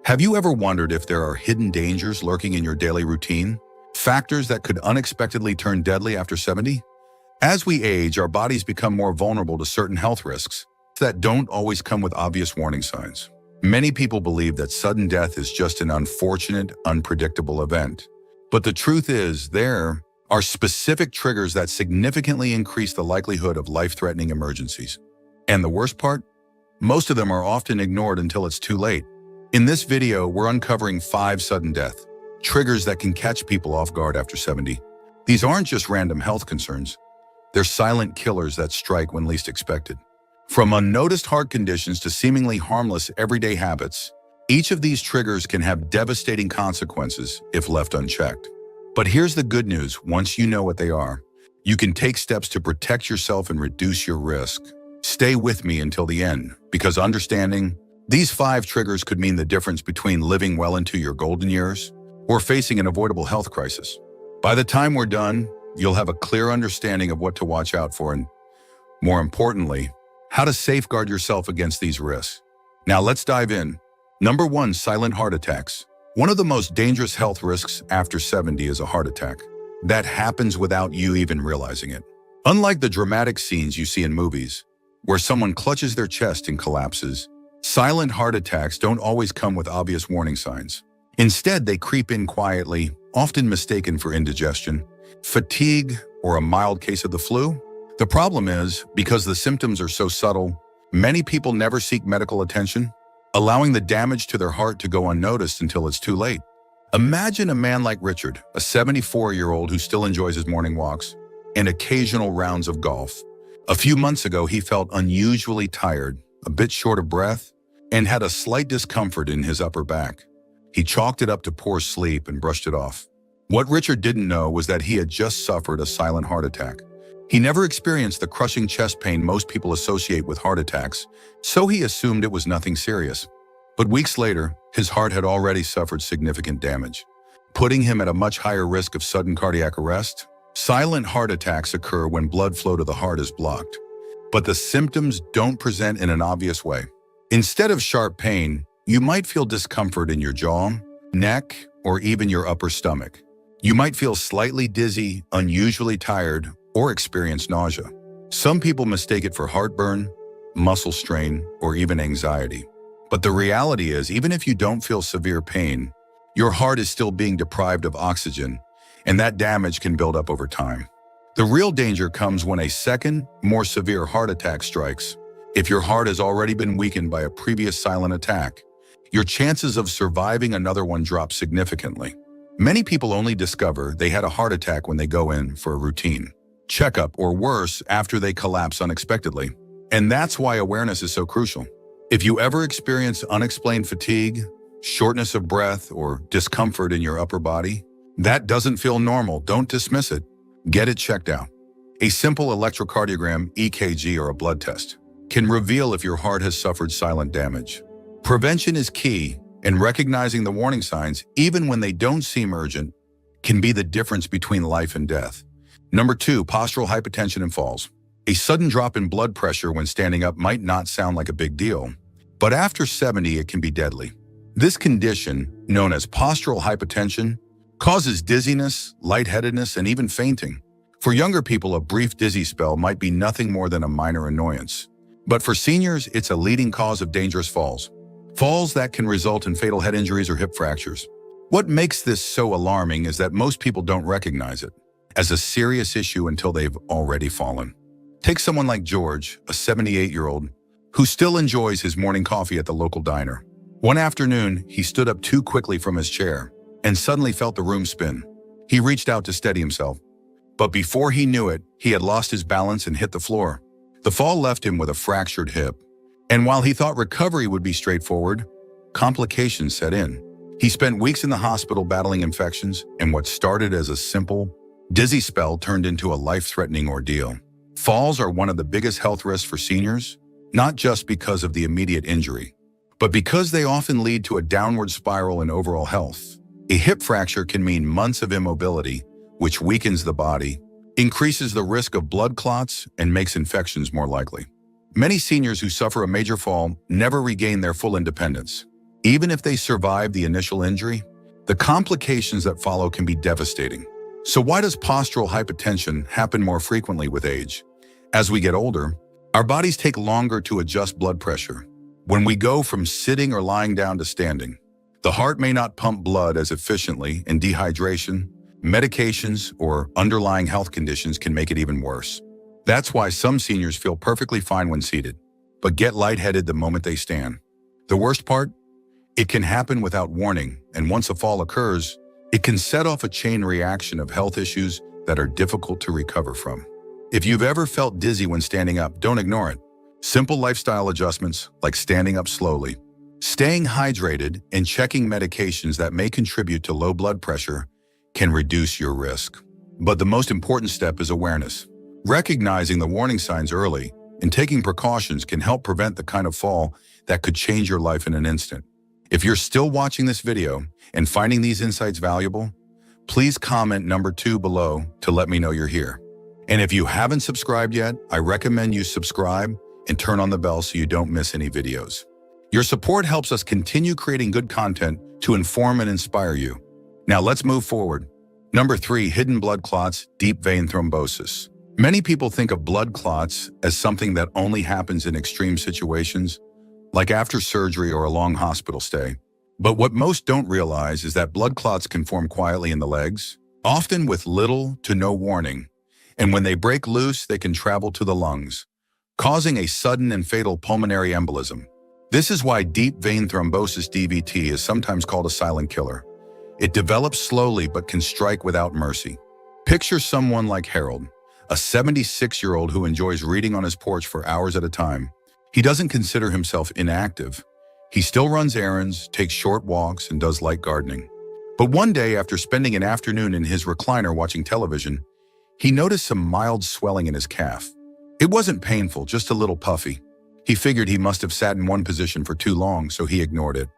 Have you ever wondered if there are hidden dangers lurking in your daily routine? Factors that could unexpectedly turn deadly after 70? As we age, our bodies become more vulnerable to certain health risks that don't always come with obvious warning signs. Many people believe that sudden death is just an unfortunate, unpredictable event. But the truth is, there are specific triggers that significantly increase the likelihood of life-threatening emergencies. And the worst part? Most of them are often ignored until it's too late. In this video, we're uncovering 5 sudden death triggers that can catch people off guard after 70. These aren't just random health concerns. They're silent killers that strike when least expected. From unnoticed heart conditions to seemingly harmless everyday habits, each of these triggers can have devastating consequences if left unchecked. But here's the good news: once you know what they are, you can take steps to protect yourself and reduce your risk. Stay with me until the end, because understanding these 5 triggers could mean the difference between living well into your golden years or facing an avoidable health crisis. By the time we're done, you'll have a clear understanding of what to watch out for and, more importantly, how to safeguard yourself against these risks. Now let's dive in. Number 1, silent heart attacks. One of the most dangerous health risks after 70 is a heart attack. That happens without you even realizing it. Unlike the dramatic scenes you see in movies, where someone clutches their chest and collapses, silent heart attacks don't always come with obvious warning signs. Instead, they creep in quietly, often mistaken for indigestion, fatigue, or a mild case of the flu. The problem is, because the symptoms are so subtle, many people never seek medical attention, allowing the damage to their heart to go unnoticed until it's too late. Imagine a man like Richard, a 74-year-old who still enjoys his morning walks and occasional rounds of golf. A few months ago, he felt unusually tired, a bit short of breath, and had a slight discomfort in his upper back. He chalked it up to poor sleep and brushed it off. What Richard didn't know was that he had just suffered a silent heart attack. He never experienced the crushing chest pain most people associate with heart attacks, so he assumed it was nothing serious. But weeks later, his heart had already suffered significant damage, putting him at a much higher risk of sudden cardiac arrest. Silent heart attacks occur when blood flow to the heart is blocked, but the symptoms don't present in an obvious way. Instead of sharp pain, you might feel discomfort in your jaw, neck, or even your upper stomach. You might feel slightly dizzy, unusually tired, or experience nausea. Some people mistake it for heartburn, muscle strain, or even anxiety. But the reality is, even if you don't feel severe pain, your heart is still being deprived of oxygen, and that damage can build up over time. The real danger comes when a second, more severe heart attack strikes. If your heart has already been weakened by a previous silent attack, your chances of surviving another one drop significantly. Many people only discover they had a heart attack when they go in for a routine checkup, or worse, after they collapse unexpectedly. And that's why awareness is so crucial. If you ever experience unexplained fatigue, shortness of breath, or discomfort in your upper body, that doesn't feel normal, don't dismiss it. Get it checked out. A simple electrocardiogram, EKG, or a blood test can reveal if your heart has suffered silent damage. Prevention is key, and recognizing the warning signs, even when they don't seem urgent, can be the difference between life and death. Number 2, postural hypotension and falls. A sudden drop in blood pressure when standing up might not sound like a big deal, but after 70, it can be deadly. This condition, known as postural hypotension, causes dizziness, lightheadedness, and even fainting. For younger people, a brief dizzy spell might be nothing more than a minor annoyance. But for seniors, it's a leading cause of dangerous falls. Falls that can result in fatal head injuries or hip fractures. What makes this so alarming is that most people don't recognize it as a serious issue until they've already fallen. Take someone like George, a 78-year-old, who still enjoys his morning coffee at the local diner. One afternoon, he stood up too quickly from his chair and suddenly felt the room spin. He reached out to steady himself, but before he knew it, he had lost his balance and hit the floor. The fall left him with a fractured hip, and while he thought recovery would be straightforward, complications set in. He spent weeks in the hospital battling infections, and what started as a simple, dizzy spell turned into a life-threatening ordeal. Falls are one of the biggest health risks for seniors, not just because of the immediate injury, but because they often lead to a downward spiral in overall health. A hip fracture can mean months of immobility, which weakens the body, increases the risk of blood clots, and makes infections more likely. Many seniors who suffer a major fall never regain their full independence. Even if they survive the initial injury, the complications that follow can be devastating. So why does postural hypotension happen more frequently with age? As we get older, our bodies take longer to adjust blood pressure. When we go from sitting or lying down to standing, the heart may not pump blood as efficiently, and dehydration, medications, or underlying health conditions can make it even worse. That's why some seniors feel perfectly fine when seated, but get lightheaded the moment they stand. The worst part? It can happen without warning, and once a fall occurs, it can set off a chain reaction of health issues that are difficult to recover from. If you've ever felt dizzy when standing up, don't ignore it. Simple lifestyle adjustments like standing up slowly, staying hydrated, and checking medications that may contribute to low blood pressure can reduce your risk. But the most important step is awareness. Recognizing the warning signs early and taking precautions can help prevent the kind of fall that could change your life in an instant. If you're still watching this video and finding these insights valuable, please comment number 2 below to let me know you're here. And if you haven't subscribed yet, I recommend you subscribe and turn on the bell so you don't miss any videos. Your support helps us continue creating good content to inform and inspire you. Now let's move forward. Number 3, hidden blood clots, deep vein thrombosis. Many people think of blood clots as something that only happens in extreme situations, like after surgery or a long hospital stay. But what most don't realize is that blood clots can form quietly in the legs, often with little to no warning. And when they break loose, they can travel to the lungs, causing a sudden and fatal pulmonary embolism. This is why deep vein thrombosis (DVT) is sometimes called a silent killer. It develops slowly but can strike without mercy. Picture someone like Harold, a 76-year-old who enjoys reading on his porch for hours at a time. He doesn't consider himself inactive. He still runs errands, takes short walks, and does light gardening. But one day, after spending an afternoon in his recliner watching television, he noticed some mild swelling in his calf. It wasn't painful, just a little puffy. He figured he must have sat in one position for too long, so he ignored it.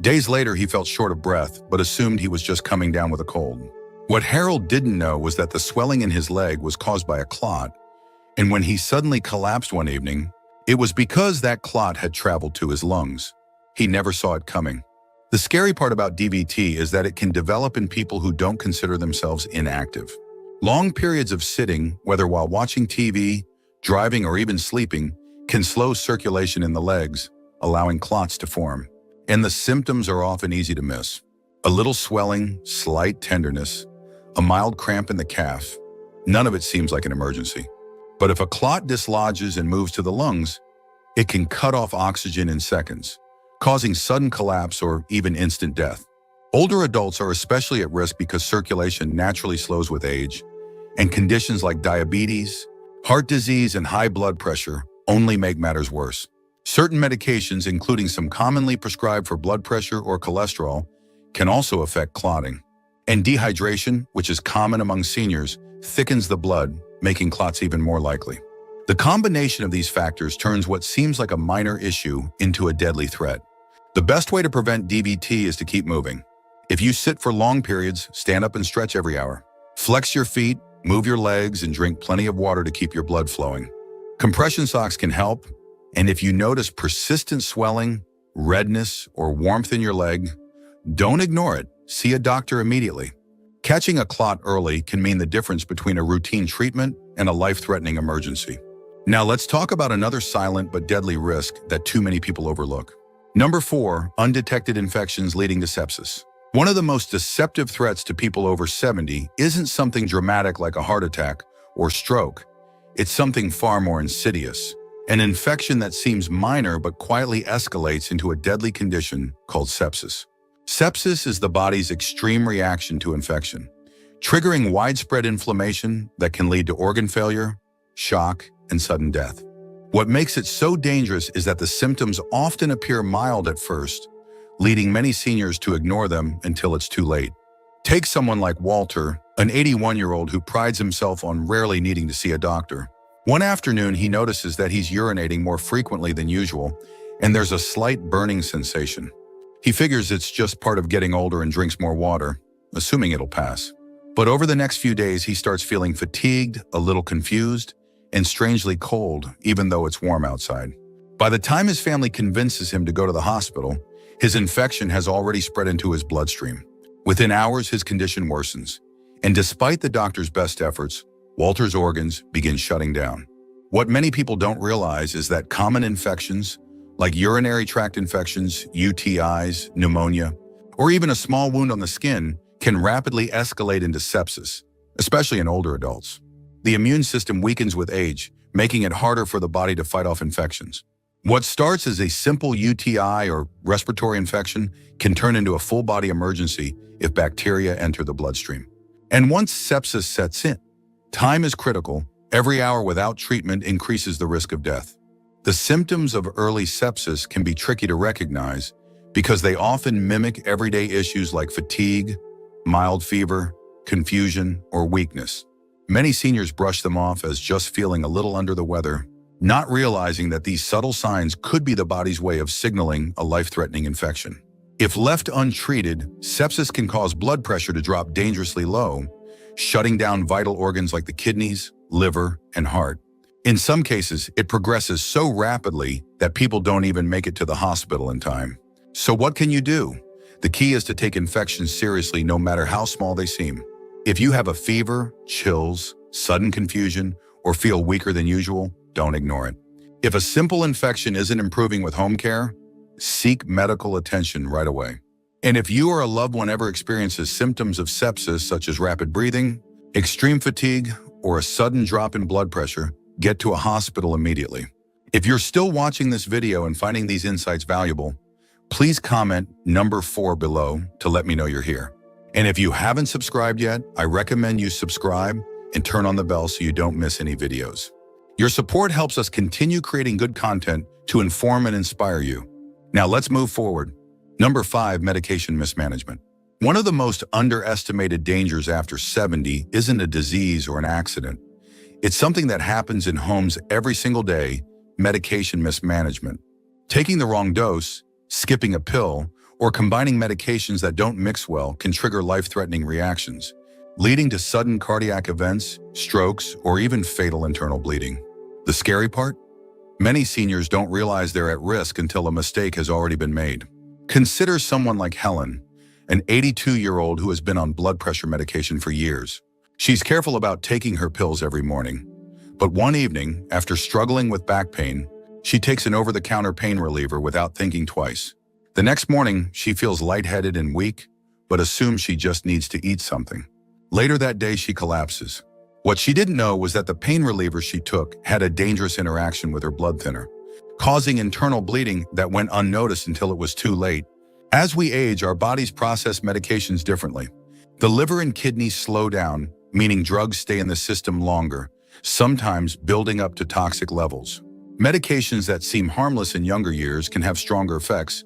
Days later, he felt short of breath, but assumed he was just coming down with a cold. What Harold didn't know was that the swelling in his leg was caused by a clot, and when he suddenly collapsed one evening, it was because that clot had traveled to his lungs. He never saw it coming. The scary part about DVT is that it can develop in people who don't consider themselves inactive. Long periods of sitting, whether while watching TV, driving, or even sleeping, can slow circulation in the legs, allowing clots to form. And the symptoms are often easy to miss. A little swelling, slight tenderness, a mild cramp in the calf. None of it seems like an emergency. But if a clot dislodges and moves to the lungs, it can cut off oxygen in seconds, causing sudden collapse or even instant death. Older adults are especially at risk because circulation naturally slows with age, and conditions like diabetes, heart disease, and high blood pressure only make matters worse. Certain medications, including some commonly prescribed for blood pressure or cholesterol, can also affect clotting. And dehydration, which is common among seniors, thickens the blood, making clots even more likely. The combination of these factors turns what seems like a minor issue into a deadly threat. The best way to prevent DVT is to keep moving. If you sit for long periods, stand up and stretch every hour. Flex your feet, move your legs, and drink plenty of water to keep your blood flowing. Compression socks can help, and if you notice persistent swelling, redness, or warmth in your leg, don't ignore it. See a doctor immediately. Catching a clot early can mean the difference between a routine treatment and a life-threatening emergency. Now let's talk about another silent but deadly risk that too many people overlook. Number 4, undetected infections leading to sepsis. One of the most deceptive threats to people over 70 isn't something dramatic like a heart attack or stroke. It's something far more insidious, an infection that seems minor but quietly escalates into a deadly condition called sepsis. Sepsis is the body's extreme reaction to infection, triggering widespread inflammation that can lead to organ failure, shock, and sudden death. What makes it so dangerous is that the symptoms often appear mild at first, leading many seniors to ignore them until it's too late. Take someone like Walter, an 81-year-old who prides himself on rarely needing to see a doctor. One afternoon, he notices that he's urinating more frequently than usual, and there's a slight burning sensation. He figures it's just part of getting older and drinks more water, assuming it'll pass. But over the next few days, he starts feeling fatigued, a little confused, and strangely cold, even though it's warm outside. By the time his family convinces him to go to the hospital, His infection has already spread into his bloodstream. Within hours, his condition worsens. And despite the doctor's best efforts, Walter's organs begin shutting down. What many people don't realize is that common infections, like urinary tract infections, UTIs, pneumonia, or even a small wound on the skin, can rapidly escalate into sepsis, especially in older adults. The immune system weakens with age, making it harder for the body to fight off infections. What starts as a simple UTI or respiratory infection can turn into a full-body emergency if bacteria enter the bloodstream. And once sepsis sets in, time is critical. Every hour without treatment increases the risk of death. The symptoms of early sepsis can be tricky to recognize because they often mimic everyday issues like fatigue, mild fever, confusion, or weakness. Many seniors brush them off as just feeling a little under the weather, not realizing that these subtle signs could be the body's way of signaling a life-threatening infection. If left untreated, sepsis can cause blood pressure to drop dangerously low, shutting down vital organs like the kidneys, liver, and heart. In some cases, it progresses so rapidly that people don't even make it to the hospital in time. So what can you do? The key is to take infections seriously no matter how small they seem. If you have a fever, chills, sudden confusion, or feel weaker than usual, don't ignore it. If a simple infection isn't improving with home care, seek medical attention right away. And if you or a loved one ever experiences symptoms of sepsis such as rapid breathing, extreme fatigue, or a sudden drop in blood pressure, get to a hospital immediately. If you're still watching this video and finding these insights valuable, please comment number 4 below to let me know you're here. And if you haven't subscribed yet, I recommend you subscribe and turn on the bell so you don't miss any videos. Your support helps us continue creating good content to inform and inspire you. Now let's move forward. Number 5, medication mismanagement. One of the most underestimated dangers after 70 isn't a disease or an accident. It's something that happens in homes every single day: medication mismanagement. Taking the wrong dose, skipping a pill, or combining medications that don't mix well can trigger life-threatening reactions, leading to sudden cardiac events, strokes, or even fatal internal bleeding. The scary part? Many seniors don't realize they're at risk until a mistake has already been made. Consider someone like Helen, an 82-year-old who has been on blood pressure medication for years. She's careful about taking her pills every morning. But one evening, after struggling with back pain, she takes an over-the-counter pain reliever without thinking twice. The next morning, she feels lightheaded and weak, but assumes she just needs to eat something. Later that day, she collapses. What she didn't know was that the pain reliever she took had a dangerous interaction with her blood thinner, causing internal bleeding that went unnoticed until it was too late. As we age, our bodies process medications differently. The liver and kidneys slow down, meaning drugs stay in the system longer, sometimes building up to toxic levels. Medications that seem harmless in younger years can have stronger effects,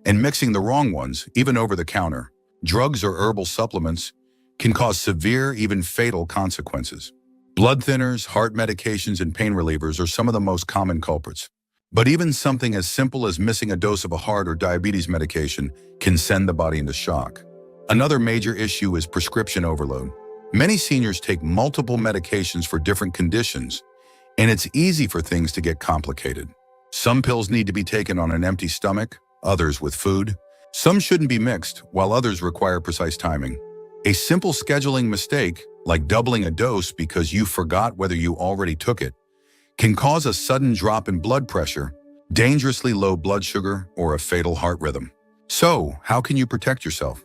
and mixing the wrong ones, even over the counter, drugs or herbal supplements, can cause severe, even fatal consequences. Blood thinners, heart medications, and pain relievers are some of the most common culprits. But even something as simple as missing a dose of a heart or diabetes medication can send the body into shock. Another major issue is prescription overload. Many seniors take multiple medications for different conditions, and it's easy for things to get complicated. Some pills need to be taken on an empty stomach, others with food. Some shouldn't be mixed, while others require precise timing. A simple scheduling mistake, like doubling a dose because you forgot whether you already took it, can cause a sudden drop in blood pressure, dangerously low blood sugar, or a fatal heart rhythm. So, how can you protect yourself?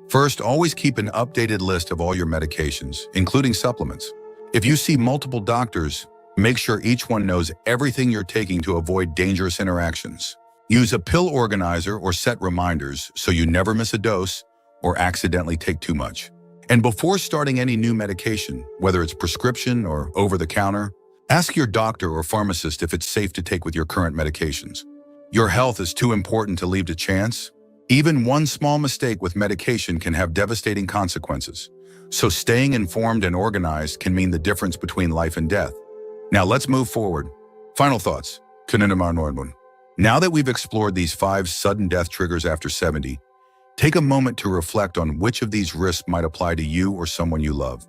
First, always keep an updated list of all your medications, including supplements. If you see multiple doctors, make sure each one knows everything you're taking to avoid dangerous interactions. Use a pill organizer or set reminders so you never miss a dose or accidentally take too much. And before starting any new medication, whether it's prescription or over-the-counter, ask your doctor or pharmacist if it's safe to take with your current medications. Your health is too important to leave to chance. Even one small mistake with medication can have devastating consequences. So staying informed and organized can mean the difference between life and death. Now let's move forward. Final thoughts. Now that we've explored these 5 sudden death triggers after 70, take a moment to reflect on which of these risks might apply to you or someone you love.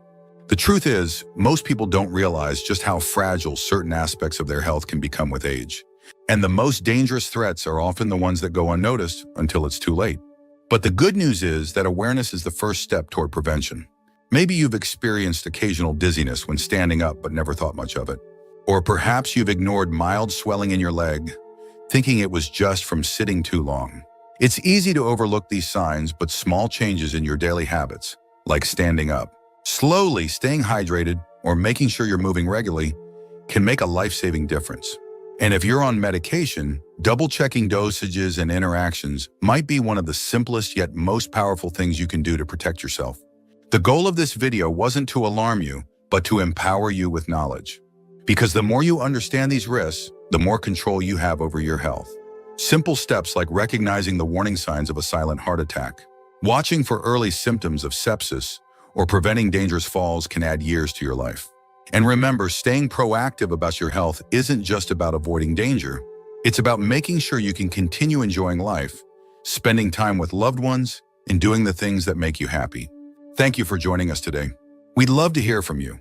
The truth is, most people don't realize just how fragile certain aspects of their health can become with age. And the most dangerous threats are often the ones that go unnoticed until it's too late. But the good news is that awareness is the first step toward prevention. Maybe you've experienced occasional dizziness when standing up but never thought much of it. Or perhaps you've ignored mild swelling in your leg, thinking it was just from sitting too long. It's easy to overlook these signs, but small changes in your daily habits, like standing up, slowly staying hydrated, or making sure you're moving regularly, can make a life-saving difference. And if you're on medication, double-checking dosages and interactions might be one of the simplest yet most powerful things you can do to protect yourself. The goal of this video wasn't to alarm you, but to empower you with knowledge. Because the more you understand these risks, the more control you have over your health. Simple steps like recognizing the warning signs of a silent heart attack, watching for early symptoms of sepsis, or preventing dangerous falls can add years to your life. And remember, staying proactive about your health isn't just about avoiding danger. It's about making sure you can continue enjoying life, spending time with loved ones, and doing the things that make you happy. Thank you for joining us today. We'd love to hear from you.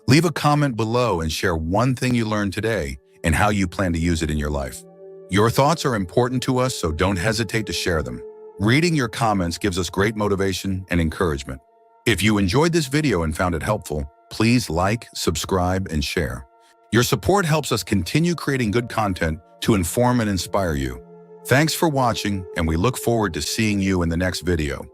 Leave a comment below and share one thing you learned today and how you plan to use it in your life. Your thoughts are important to us, so don't hesitate to share them. Reading your comments gives us great motivation and encouragement. If you enjoyed this video and found it helpful, please like, subscribe, and share. Your support helps us continue creating good content to inform and inspire you. Thanks for watching, and we look forward to seeing you in the next video.